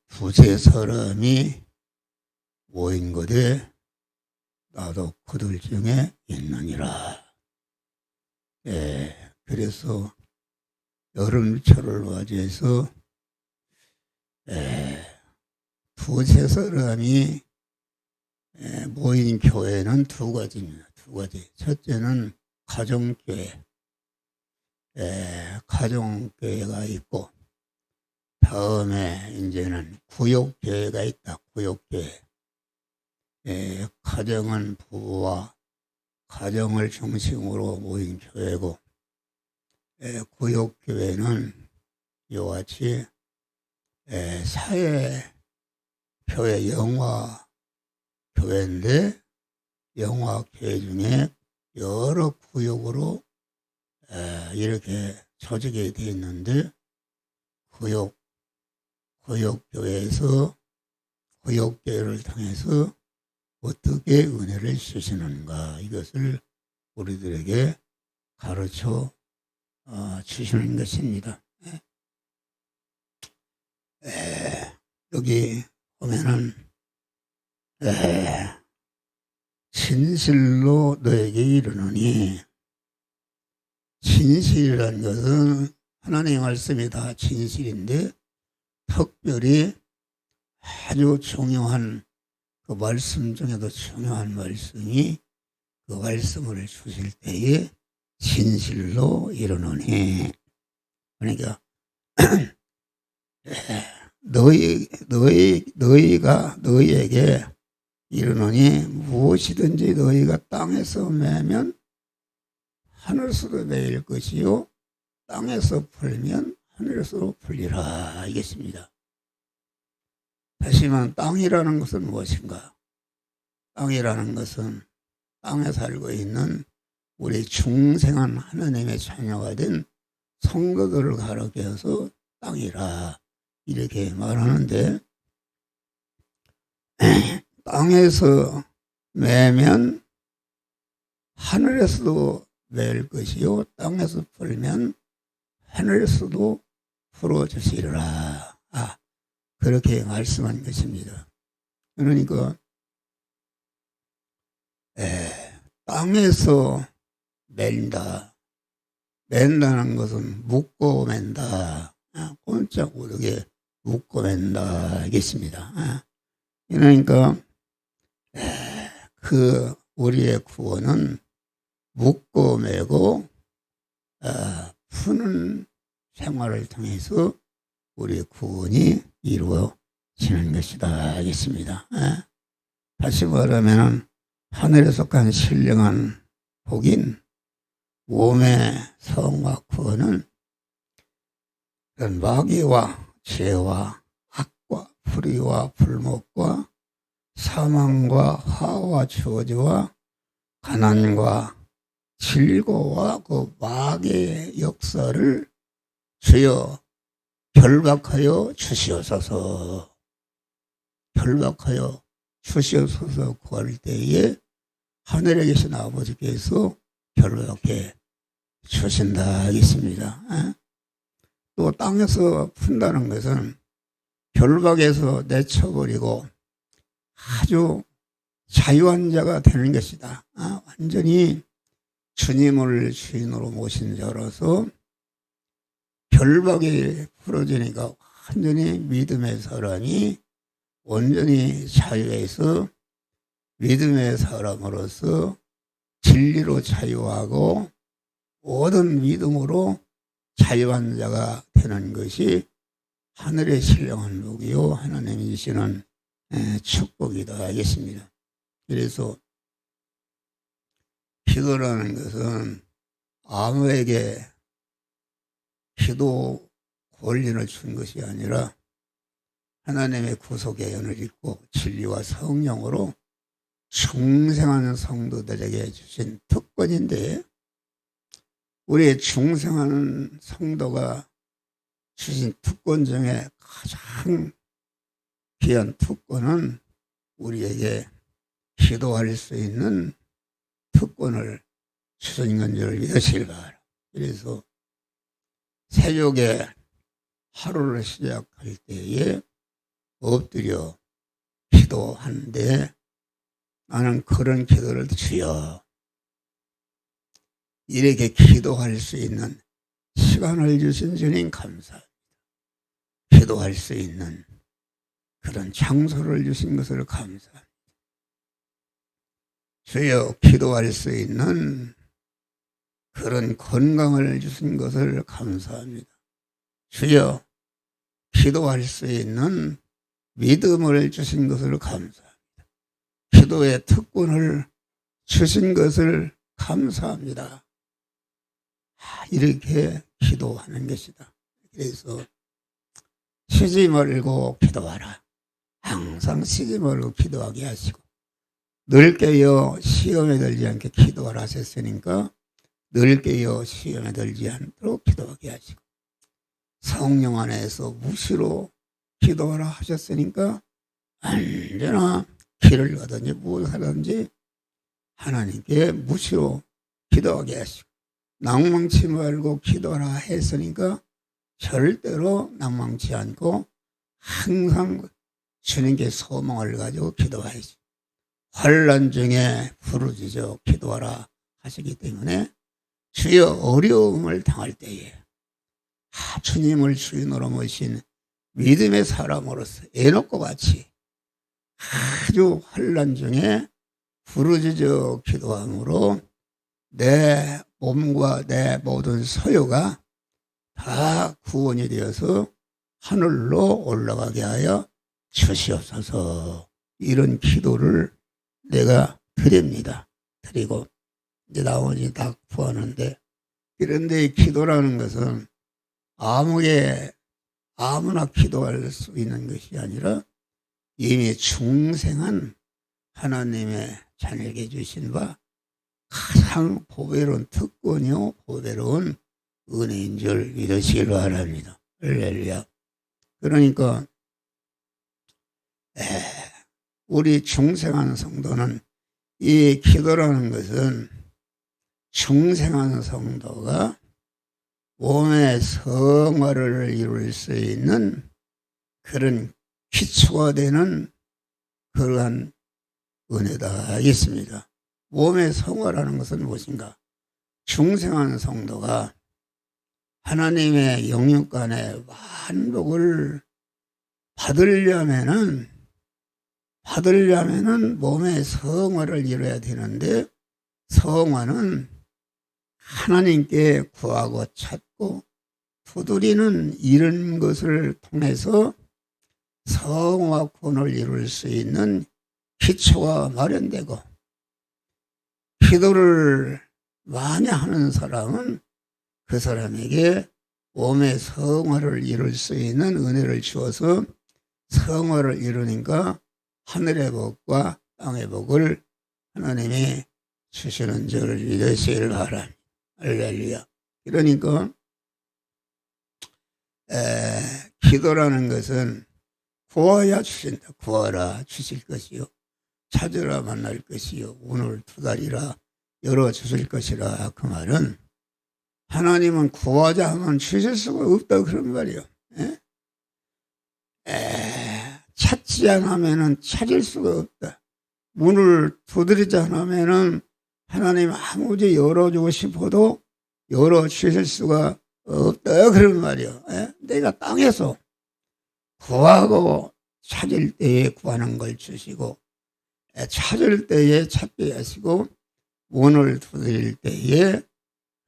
두세 사람이 모인 곳에 나도 그들 중에 있느니라. 그래서 여름철을 맞이해서 두세 사람이 모인 교회는 두 가지입니다. 두 가지. 첫째는 가정교회, 가정교회가 있고, 다음에 이제는 구역교회가 있다. 구역교회. 가정은 부부와 가정을 중심으로 모인 교회고, 구역교회는 이와 같이 사회교회 영화교회인데, 영화교회 중에 여러 구역으로 이렇게 조직이 되어 있는데, 구역교회에서 구역교회를 통해서 어떻게 은혜를 주시는가, 이것을 우리들에게 가르쳐 주시는 것입니다. 여기 보면은 진실로 너에게 이르노니, 진실이라는 것은 하나님의 말씀이 다 진실인데, 특별히 아주 중요한 그 말씀 중에도 중요한 말씀이, 그 말씀을 주실 때에 진실로 이르노니, 그러니까 너희가 너희에게 이르노니, 무엇이든지 너희가 땅에서 매면 하늘에서도 매일 것이요 땅에서 풀면 하늘에서 풀리라, 이겠습니다. 다시 말하면 땅이라는 것은 무엇인가? 땅이라는 것은 땅에 살고 있는 우리 중생한 하나님의 자녀가 된 성도들을 가리켜서 땅이라 이렇게 말하는데, 땅에서 매면 하늘에서도 맬 것이요 땅에서 풀면 하늘에서도 풀어주시리라. 그렇게 말씀한 것입니다. 그러니까 땅에서 맨다는 것은 묶고 맨다, 꼼짝 못하게 묶고 맨다, 이겠습니다. 그러니까 그 우리의 구원은 묶고 매고 푸는 생활을 통해서 우리의 구원이 이루어지는 것이다, 하겠습니다. 다시 말하면 하늘에 속한 신령한 복인 몸의 성과 구원은 마귀와 죄와 악과 불의와 불목과 사망과 화와 저주와 가난과 질고와 그 마귀의 역사를 주여 결박하여 주시옵소서, 결박하여 주시옵소서 구할 때에 하늘에 계신 아버지께서 결박해 주신다, 하겠습니다. 또 땅에서 푼다는 것은 결박에서 내쳐버리고 아주 자유한 자가 되는 것이다. 완전히 주님을 주인으로 모신 자로서 결박이 풀어지니까 완전히 믿음의 사람이 온전히 자유해서 믿음의 사람으로서 진리로 자유하고 모든 믿음으로 자유한 자가 되는 것이 하늘의 신령한 복이요 하나님이 주시는 축복이다, 하겠습니다. 그래서 기도라는 것은 아무에게 기도 권리를 준 것이 아니라 하나님의 구속의 연을 입고 진리와 성령으로 중생하는 성도들에게 주신 특권인데, 우리의 중생하는 성도가 주신 특권 중에 가장 귀한 특권은 우리에게 기도할 수 있는 특권을 주신 건지를 믿으시기 바랍니다. 그래서 새벽에 하루를 시작할 때에 엎드려 기도하는데 나는 그런 기도를 주여 이렇게 기도할 수 있는 시간을 주신 주님 감사합니다. 기도할 수 있는 그런 장소를 주신 것을 감사합니다. 주여 기도할 수 있는 그런 건강을 주신 것을 감사합니다. 주여 기도할 수 있는 믿음을 주신 것을 감사합니다. 기도의 특권을 주신 것을 감사합니다. 이렇게 기도하는 것이다. 그래서 쉬지 말고 기도하라. 항상 쉬지 말고 기도하게 하시고 늘 깨어 시험에 들지 않게 기도하라 하셨으니까 늘 깨어 시험에 들지 않도록 기도하게 하시고 성령 안에서 무시로 기도하라 하셨으니까 언제나 길을 가든지 무엇을 하든지 하나님께 무시로 기도하게 하시고 낭망치 말고 기도하라 했으니까 절대로 낭망치 않고 항상 주님께 소망을 가지고 기도하시고 환난 중에 부르짖어 기도하라 하시기 때문에 주여 어려움을 당할 때에 주님을 주인으로 모신 믿음의 사람으로서 에녹과 같이 아주 환난 중에 부르짖어 기도함으로 내 몸과 내 모든 소유가 다 구원이 되어서 하늘로 올라가게 하여 주시옵소서. 이런 기도를 내가 드립니다. 드리고 이제 나머지 다 구하는데 그런데 이 기도라는 것은 아무나 기도할 수 있는 것이 아니라 이미 중생한 하나님의 자녀에게 주신 바 가장 보배로운 특권이요 보배로운 은혜인 줄 믿으시길 바랍니다. 할렐루야. 그러니까 우리 중생한 성도는 이 기도라는 것은 중생한 성도가 몸의 성화를 이룰 수 있는 그런 기초가 되는 그러한 은혜가 있습니다. 몸의 성화라는 것은 무엇인가? 중생한 성도가 하나님의 영육간의 만복을 받으려면은 몸의 성화를 이뤄야 되는데 성화는 하나님께 구하고 찾고 두드리는 이런 것을 통해서 성화권을 이룰 수 있는 기초가 마련되고 기도를 많이 하는 사람은 그 사람에게 몸의 성화를 이룰 수 있는 은혜를 주어서 성화를 이루니까 하늘의 복과 땅의 복을 하나님이 주시는 줄 믿으시길 바랍니다. 할렐루야. 그러니까 기도라는 것은 구하야 주신다. 구하라 주실 것이요. 찾으라 만날 것이요. 문을 두드리라 열어주실 것이라. 그 말은 하나님은 구하자 하면 주실 수가 없다 그런 말이요. 찾지 않으면 찾을 수가 없다. 문을 두드리지 않으면 하나님 아무리 열어주고 싶어도 열어주실 수가 없다 그런 말이요. 내가 땅에서 구하고 찾을 때에 구하는 걸 주시고 찾을 때에 찾게 하시고 문을 두드릴 때에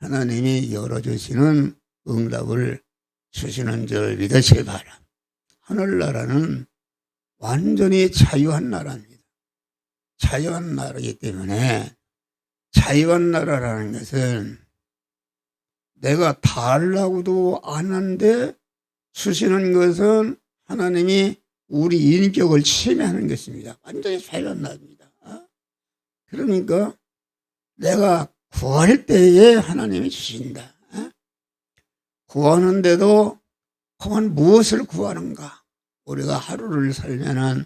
하나님이 열어주시는 응답을 주시는 줄 믿으시기 바랍니다. 하늘나라는 완전히 자유한 나라입니다. 자유한 나라이기 때문에 자유한 나라라는 것은 내가 달라고도 안 하는데 주시는 것은 하나님이 우리 인격을 침해하는 것입니다. 완전히 자유한 나라입니다. 그러니까 내가 구할 때에 하나님이 주신다. 구하는데도 그만 무엇을 구하는가? 우리가 하루를 살면은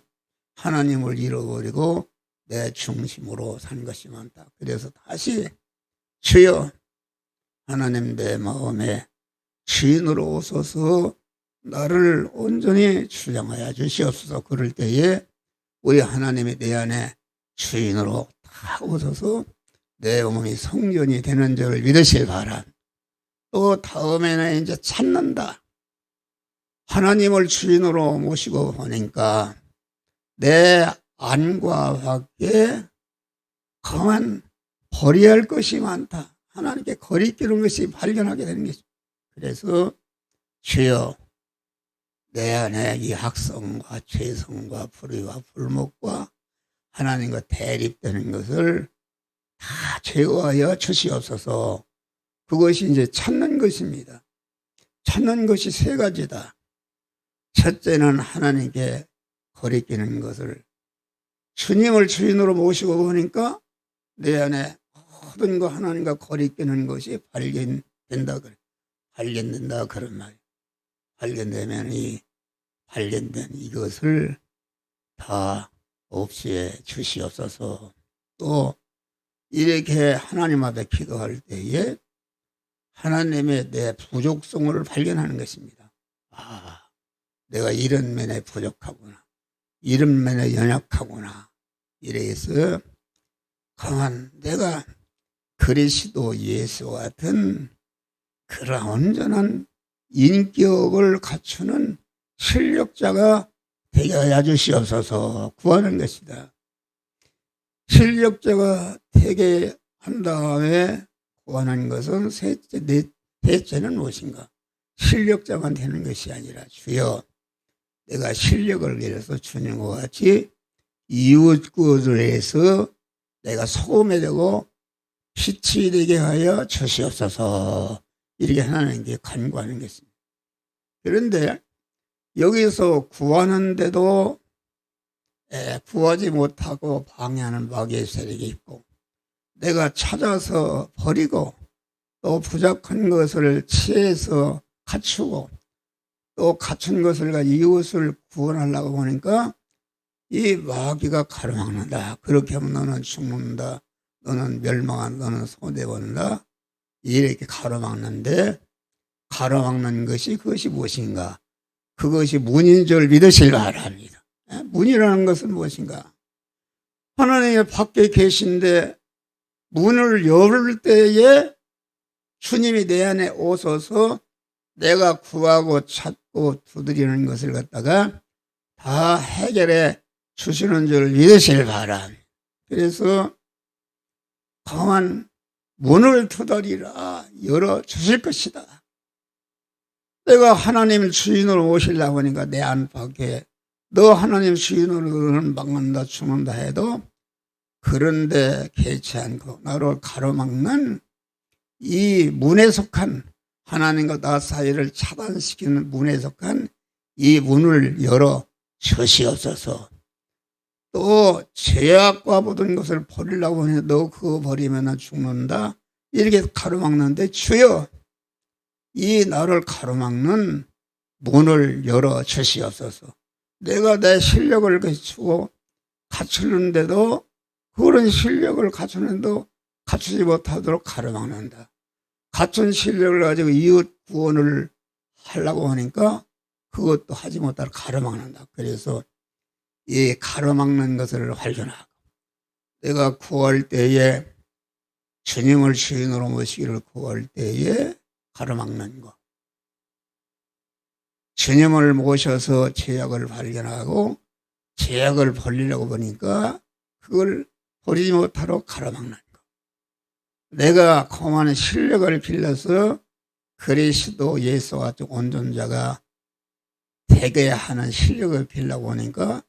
하나님을 잃어버리고 내 중심으로 산 것이 많다. 그래서 다시 주여 하나님 내 마음에 주인으로 오소서 나를 온전히 주장하여 주시옵소서. 그럴 때에 우리 하나님이 내 안에 주인으로 다 오셔서 내 몸이 성전이 되는 줄 믿으실 바람. 또 다음에는 이제 찾는다. 하나님을 주인으로 모시고 보니까 내 안과 밖에 강한 버려야 할 것이 많다. 하나님께 거리끼는 것이 발견하게 되는 것이죠. 그래서 주여 내 안에 이 학성과 죄성과 불의와 불목과 하나님과 대립되는 것을 다 제거하여 주시옵소서. 그것이 이제 찾는 것입니다. 찾는 것이 세 가지다. 첫째는 하나님께 거리끼는 것을 주님을 주인으로 모시고 보니까 내 안에 모든 거 하나님과 거리끼는 것이 발견된다 그래. 발견된다 그런 말이에요. 발견되면 이 발견된 이것을 다 없애 주시옵소서. 또 이렇게 하나님 앞에 기도할 때에 하나님의 내 부족성을 발견하는 것입니다. 아, 내가 이런 면에 부족하구나. 이런 면에 연약하구나. 이래서 강한 내가 그리스도 예수 같은 그런 온전한 인격을 갖추는 실력자가 되게 하여 주시옵소서 구하는 것이다. 실력자가 되게 한 다음에 구하는 것은 셋째는 무엇인가? 실력자만 되는 것이 아니라 주여 내가 실력을 잃어서 주님과 같이 이웃구를 해서 내가 소금이 되고 빛이 되게 하여 주시옵소서. 이렇게 하나님께 간구하는 것입니다. 그런데 여기서 구하는데도 구하지 못하고 방해하는 마귀의 세력이 있고 내가 찾아서 버리고 또 부족한 것을 취해서 갖추고 또 갖춘 것을 가지고 이웃을 구원하려고 보니까 이 마귀가 가로막는다. 그렇게 하면 너는 죽는다. 너는 멸망한다. 너는 손해본다. 이렇게 가로막는데 가로막는 것이 그것이 무엇인가? 그것이 문인 줄 믿으시기 바랍니다. 문이라는 것은 무엇인가? 하나님의 밖에 계신데 문을 열을 때에 주님이 내 안에 오셔서 내가 구하고 찾고 두드리는 것을 갖다가 다 해결해 주시는 줄 믿으시기 바랍니다. 그래서 강한 문을 두드리라 열어 주실 것이다. 내가 하나님 주인으로 모시려고 하니까 내 안팎에 너 하나님 주인으로는 막는다 죽는다 해도 그런데 개치 않고 나를 가로막는 이 문에 속한 하나님과 나 사이를 차단시키는 문에 속한 이 문을 열어 주시옵소서. 또 죄악과 모든 것을 버리려고 하니 너 그거 버리면 죽는다 이렇게 가로막는데 주여 이 나를 가로막는 문을 열어 주시옵소서. 내가 내 실력을 갖추고 갖추는데도 그런 실력을 갖추는데도 갖추지 못하도록 가로막는다. 갖춘 실력을 가지고 이웃 구원을 하려고 하니까 그것도 하지 못하도록 가로막는다. 그래서 이 가로막는 것을 발견하고 내가 구할 때에 주님을 주인으로 모시기를 구할 때에 가로막는 것. 주님을 모셔서 죄악을 발견하고 죄악을 버리려고 보니까 그걸 버리지 못하도록 가로막는 것. 내가 거만한 실력을 빌려서 그리스도 예수와 온전자가 되게 하는 실력을 빌려고 하니까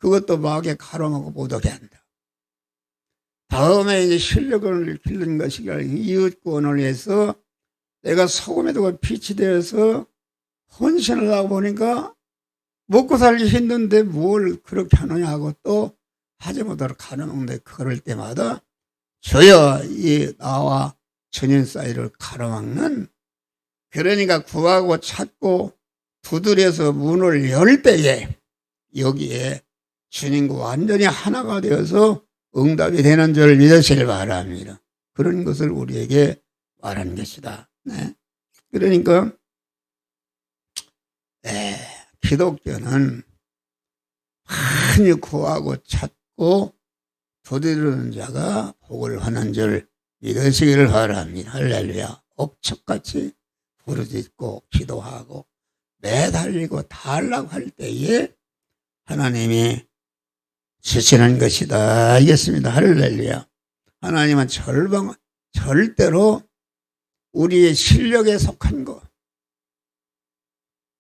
그것도 마귀에 가로막고 못하게 한다. 다음에 이제 실력을 빌린 것이 이웃 구원을 해서 내가 소금에 두고 빛이 되어서 헌신을 하고 보니까 먹고 살기 힘든데 뭘 그렇게 하느냐 하고 또 하지 못하도록 가로막는데 그럴 때마다 주여 이 나와 주님 사이를 가로막는 그러니까 구하고 찾고 두드려서 문을 열 때에 여기에 주님과 완전히 하나가 되어서 응답이 되는 줄 믿으시길 바랍니다. 그런 것을 우리에게 말하는 것이다. 네. 그러니까 기독교는 많이 구하고 찾고 두드리는 자가 복을 하는 줄 믿으시기를 바랍니다. 할렐루야. 옥석같이 부르짖고 기도하고 매달리고 달라고 할 때에 하나님이 주시는 것이다. 알겠습니다. 할렐루야. 하나님은 절대로 우리의 실력에 속한 것,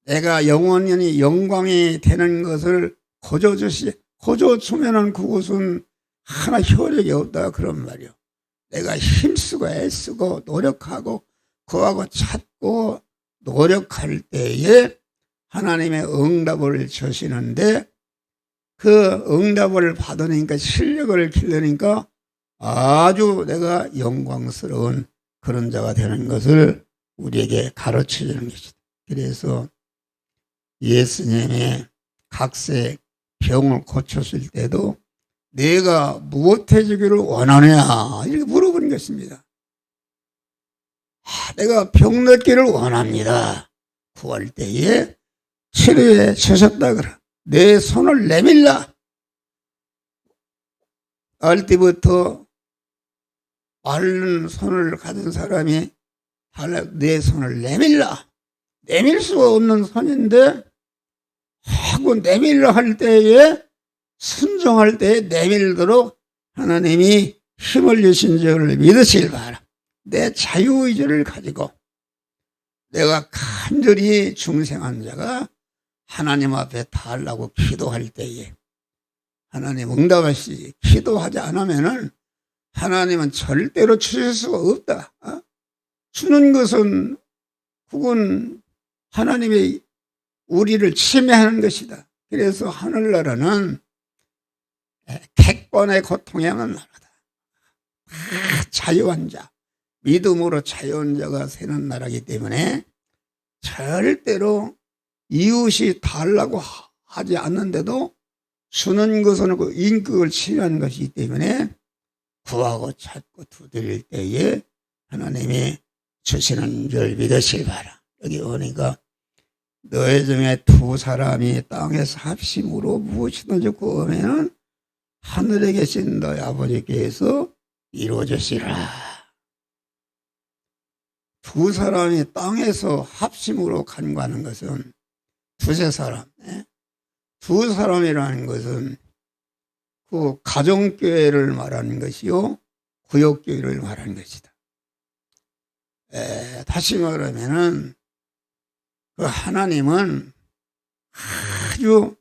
내가 영원히 영광이 되는 것을 고조주면은 그것은 하나 효력이 없다 그런 말이요. 내가 힘쓰고 애쓰고 노력하고 구하고 찾고 노력할 때에 하나님의 응답을 주시는데 그 응답을 받으니까 실력을 기르니까 아주 내가 영광스러운 그런 자가 되는 것을 우리에게 가르쳐 주는 것이다. 그래서 예수님의 각세 병을 고쳤을 때도 내가 무엇해주기를 원하느냐 이렇게 물어보는 것입니다. 내가 병 낫기를 원합니다. 구할 때에 치료해 주셨다 그래. 내 손을 내밀라. 알 때부터 마른 손을 가진 사람이 내 손을 내밀라. 내밀 수가 없는 손인데 하고 내밀라 할 때에 순종할 때에 내밀도록 하나님이 힘을 주신 줄을 믿으시길 바라. 내 자유의지를 가지고 내가 간절히 중생한 자가 하나님 앞에 달라고 기도할 때에 하나님 응답하시지. 기도하지 않으면은 하나님은 절대로 주실 수가 없다. 주는 것은 그건 하나님의 우리를 침해하는 것이다. 그래서 하늘나라는 객관의 고통에만 나라다. 자유한 자, 믿음으로 자유한 자가 사는 나라이기 때문에 절대로 이웃이 달라고 하지 않는데도 주는 것은 그 인격을 침해하는 것이기 때문에 구하고 찾고 두드릴 때에 하나님이 주시는 줄 믿으시기 바라. 여기 오니까 너희 중에 두 사람이 땅에서 합심으로 무엇이든지 구하면은 하늘에 계신 너희 아버지께서 이루어주시라. 두 사람이 땅에서 합심으로 간구하는 것은 두세 사람, 두 사람이라는 것은 그 가정교회를 말하는 것이요, 구역교회를 말하는 것이다. 다시 말하면은 그 하나님은 아주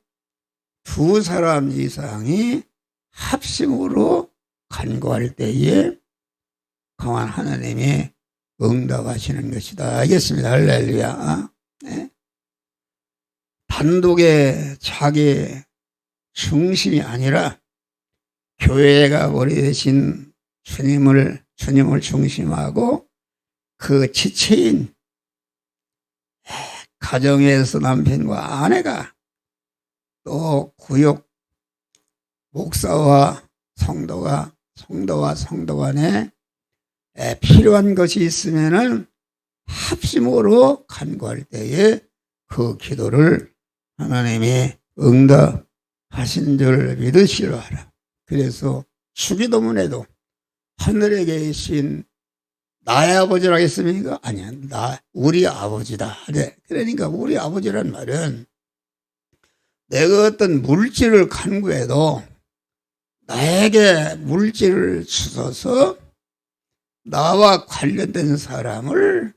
두 사람 이상이 합심으로 간구할 때에 강한 하나님이 응답하시는 것이다. 알겠습니다. 할렐루야. 단독의 자기 중심이 아니라 교회가 머리 대신 주님을 중심하고 그 지체인 가정에서 남편과 아내가 또 구역 목사와 성도와 성도 간에 필요한 것이 있으면은 합심으로 간구할 때에 그 기도를 하나님이 응답하신 줄 믿으시라 하라. 그래서 주기도문에도 하늘에 계신 나의 아버지라 했습니까? 아니야, 우리 아버지다. 네. 그러니까 우리 아버지란 말은 내가 어떤 물질을 간구해도 나에게 물질을 주셔서 나와 관련된 사람을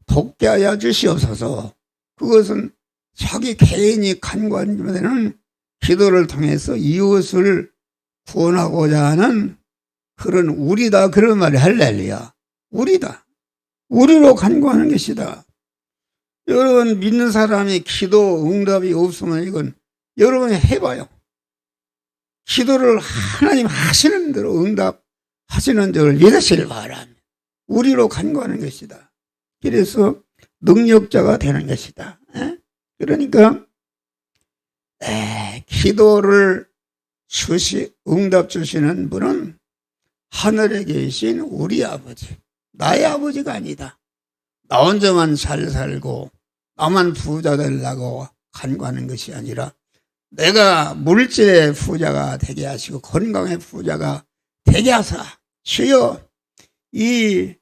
돕게 하여 주시옵소서. 그것은 자기 개인이 간구하는 기도를 통해서 이웃을 구원하고자 하는 그런 우리다. 그런 말이 할렐루야. 우리다. 우리로 간구하는 것이다. 여러분 믿는 사람이 기도 응답이 없으면 이건 여러분이 해봐요. 기도를 하나님 하시는 대로 응답하시는 줄 믿으시길 바랍니다. 우리로 간구하는 것이다. 그래서 능력자가 되는 것이다. 그러니까 기도를 응답 주시는 분은 하늘에 계신 우리 아버지, 나의 아버지가 아니다. 나 혼자만 잘 살고 나만 부자 되려고 간구하는 것이 아니라 내가 물질의 부자가 되게 하시고 건강의 부자가 되게 하사 주여 이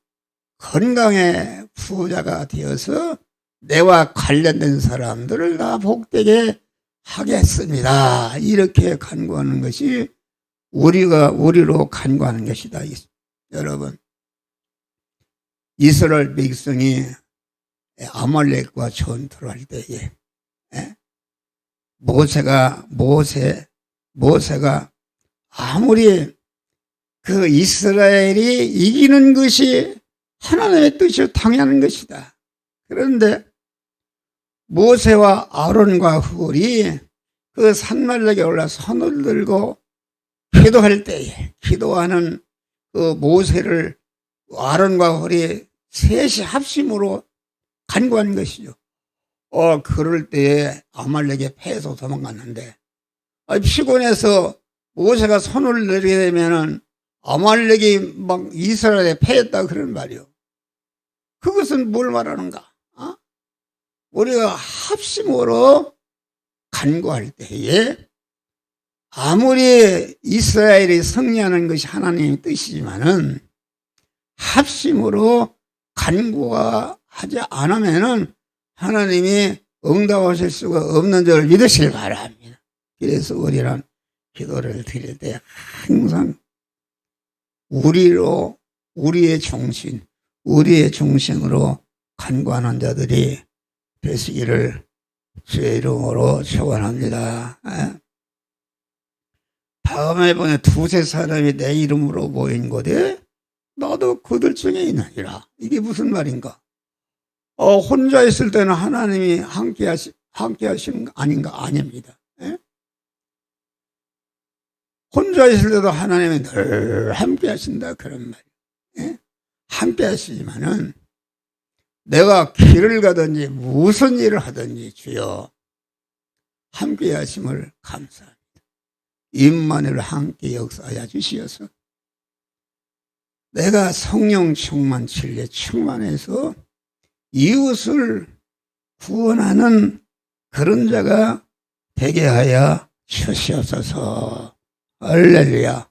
건강의 부자가 되어서 내와 관련된 사람들을 다 복되게 하겠습니다. 이렇게 간구하는 것이 우리로 간구하는 것이다. 여러분, 이스라엘 백성이 아말렉과 전투를 할 때에 모세가 아무리 그 이스라엘이 이기는 것이 하나님의 뜻이요 당연한 것이다. 그런데 모세와 아론과 훌이 그 산말락에 올라 손을 들고 기도할 때에 기도하는 그 모세를 아론과 훌이 셋이 합심으로 간구한 것이죠. 그럴 때에 아말렉에 패해서 도망갔는데 피곤해서 모세가 손을 내리게 되면은 아말렉이 막 이스라엘에 패했다 그런 말이요. 그것은 뭘 말하는가? 우리가 합심으로 간구할 때에 아무리 이스라엘이 승리하는 것이 하나님의 뜻이지만은 합심으로 간구가 하지 않으면은 하나님이 응답하실 수가 없는 줄 믿으시길 바랍니다. 그래서 우리는 기도를 드릴 때 항상 우리의 정신으로 간구하는 자들이 되시기를 주의 이름으로 축원합니다. 다음에 보면 두세 사람이 내 이름으로 모인 곳에 나도 그들 중에 있느니라. 이게 무슨 말인가? 혼자 있을 때는 하나님이 함께 하시는 거 아닌가? 아닙니다. 혼자 있을 때도 하나님이 늘 함께 하신다. 그런 말이에요. 함께 하시지만은 내가 길을 가든지 무슨 일을 하든지 주여 함께 하심을 감사합니다. 임마누엘 함께 역사하여 주시어서 내가 성령 충만 진리에 충만해서 이웃을 구원하는 그런 자가 되게 하여 주시옵소서. 할렐루야.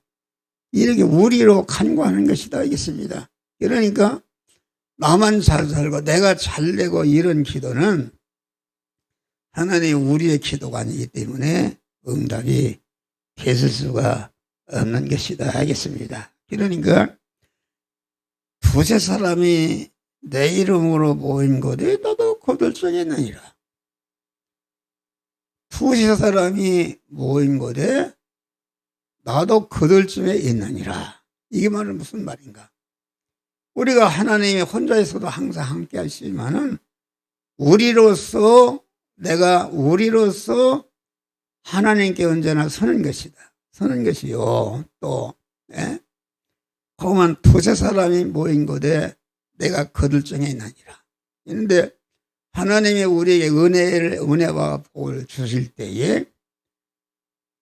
이렇게 우리로 간구하는 것이다 이겠습니다. 그러니까 나만 잘 살고 내가 잘 되고 이런 기도는 하나님 우리의 기도가 아니기 때문에 응답이 계실 수가 없는 것이다 하겠습니다. 그러니까 두세 사람이 내 이름으로 모인 곳에 나도 그들 중에 있느니라. 두세 사람이 모인 곳에 나도 그들 중에 있느니라. 이게 말은 무슨 말인가? 우리가 하나님이 혼자 있어도 항상 함께 하시지만은 우리로서 하나님께 언제나 서는 것이다. 서는 것이요. 또 그만 두세 사람이 모인 곳에 내가 그들 중에 있느니라. 그런데 하나님이 우리에게 은혜와 복을 주실 때에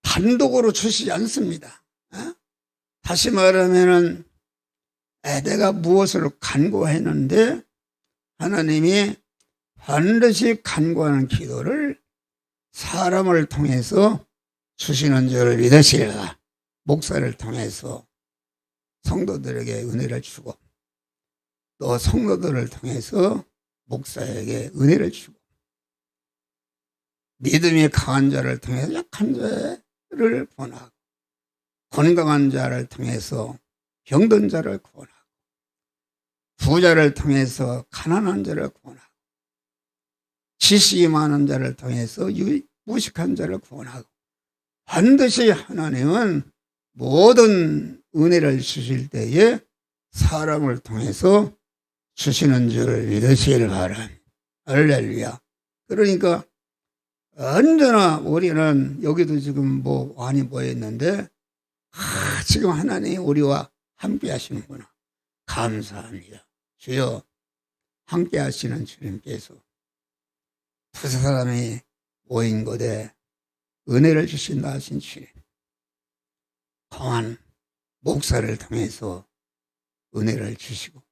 단독으로 주시지 않습니다. 다시 말하면은 내가 무엇을 간구했는데 하나님이 반드시 간구하는 기도를 사람을 통해서 주시는 줄 믿으시라. 목사를 통해서 성도들에게 은혜를 주고 또 성도들을 통해서 목사에게 은혜를 주고 믿음이 강한 자를 통해서 약한 자를 구원하고 건강한 자를 통해서 병든 자를 구원하고 부자를 통해서 가난한 자를 구원하고 지식이 많은 자를 통해서 무식한 자를 구원하고 반드시 하나님은 모든 은혜를 주실 때에 사람을 통해서 주시는 줄 믿으시길 바랍니다. 할렐루야. 그러니까 언제나 우리는 여기도 지금 많이 모였는데 지금 하나님이 우리와 함께 하시는구나. 감사합니다. 주여 함께 하시는 주님께서 두세 사람이 모인 곳에 은혜를 주신다 하신 주님. 강한 목사를 통해서 은혜를 주시고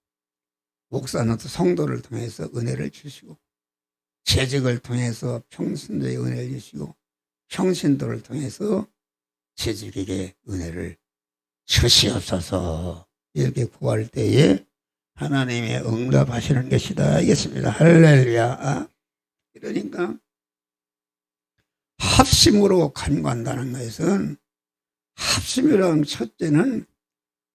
목사는 또 성도를 통해서 은혜를 주시고 재직을 통해서 평신도의 은혜를 주시고 평신도를 통해서 재직에게 은혜를 주시옵소서. 이렇게 구할 때에 하나님의 응답하시는 것이다 알겠습니다. 할렐루야. 그러니까 합심으로 간구한다는 것은, 합심이라는 첫째는,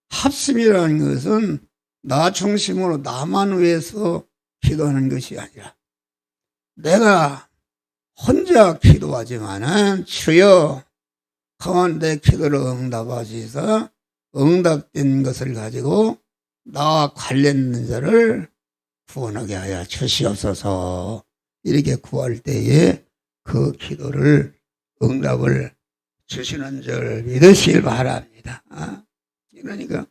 합심이라는 것은 나 중심으로 나만 위해서 기도하는 것이 아니라 내가 혼자 기도하지만은 주여 그만 내 기도를 응답하시사 응답된 것을 가지고 나와 관련된 자를 구원하게 하여 주시옵소서. 이렇게 구할 때에 그 기도를 응답을 주시는 줄 믿으시길 바랍니다. 그러니까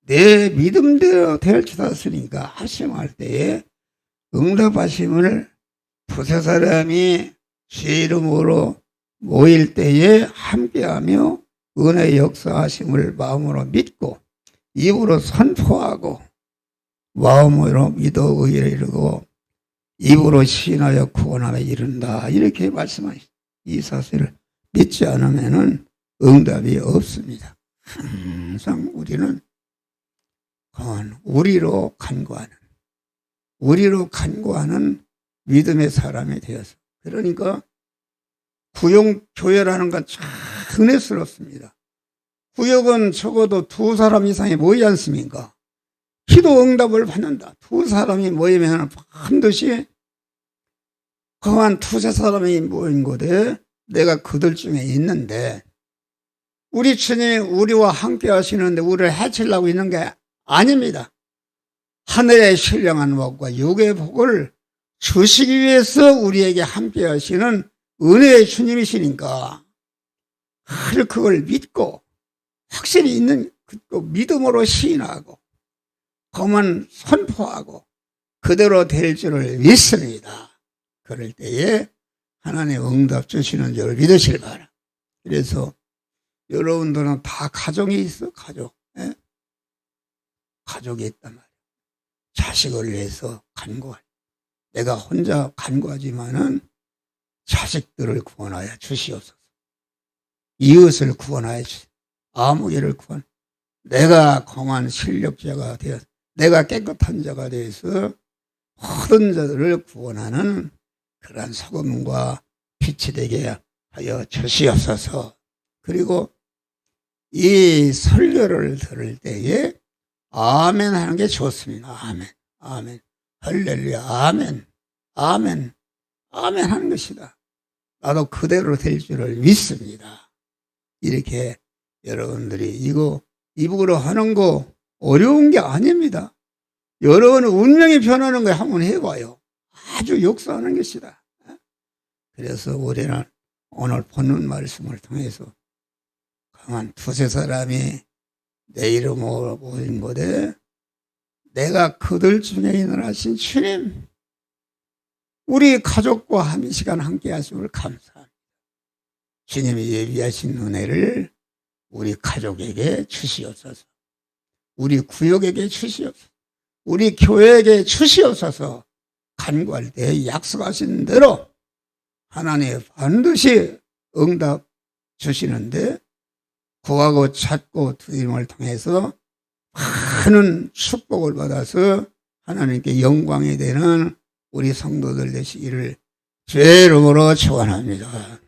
내 믿음대로 될 줄 알았으니까 합심할 때에 응답하심을 두세 사람이 주 이름으로 모일 때에 함께하며 은혜의 역사하심을 마음으로 믿고 입으로 선포하고 마음으로 믿어 의를 이루고 입으로 시인하여 구원하며 이른다. 이렇게 말씀하시죠. 이 사실을 믿지 않으면 응답이 없습니다. 항상 우리는 우리로 간구하는 믿음의 사람이 되어서, 그러니까 구역교회라는 건 참 은혜스럽습니다. 구역은 적어도 두 사람 이상이 모이지 않습니까? 기도 응답을 받는다. 두 사람이 모이면 반드시 그한 두세 사람이 모인 곳에 내가 그들 중에 있는데, 우리 주님이 우리와 함께 하시는데 우리를 해치려고 있는 게 아닙니다. 하늘의 신령한 복과 육의 복을 주시기 위해서 우리에게 함께 하시는 은혜의 주님이시니까 그걸 믿고 확실히 있는 믿음으로 시인하고 그만 선포하고 그대로 될 줄을 믿습니다. 그럴 때에 하나님 응답 주시는 줄 믿으실 바라. 그래서 여러분들은 다 가정이 있어. 가족이 있단 말이에요. 자식을 위해서 간구할, 내가 혼자 간구하지만은 자식들을 구원하여 주시옵소서. 이웃을 구원하여 주시옵소서. 아무개를 구원, 내가 공한 실력자가 되어서, 내가 깨끗한 자가 되어서 모든 자들을 구원하는 그러한 소금과 빛이 되게 하여 주시옵소서. 그리고 이 설교를 들을 때에 아멘 하는 게 좋습니다. 아멘, 아멘, 할렐루야, 아멘, 아멘, 아멘 하는 것이다. 나도 그대로 될 줄을 믿습니다. 이렇게 여러분들이 이거 입으로 하는 거 어려운 게 아닙니다. 여러분은 운명이 변하는 거 한번 해봐요. 아주 역사하는 것이다. 그래서 우리는 오늘 본문 말씀을 통해서 강한 두세 사람이 내 이름으로 모인 곳에 내가 그들 중에 일어나신 주님, 우리 가족과 한 시간 함께 하심을 감사합니다. 주님이 예비하신 은혜를 우리 가족에게 주시옵소서. 우리 구역에게 주시옵소서. 우리 교회에게 주시옵소서. 간구할 때 약속하신 대로 하나님 반드시 응답 주시는데, 구하고 찾고 드림을 통해서 많은 축복을 받아서 하나님께 영광이 되는 우리 성도들 되시기를 주의 이름으로 축원합니다.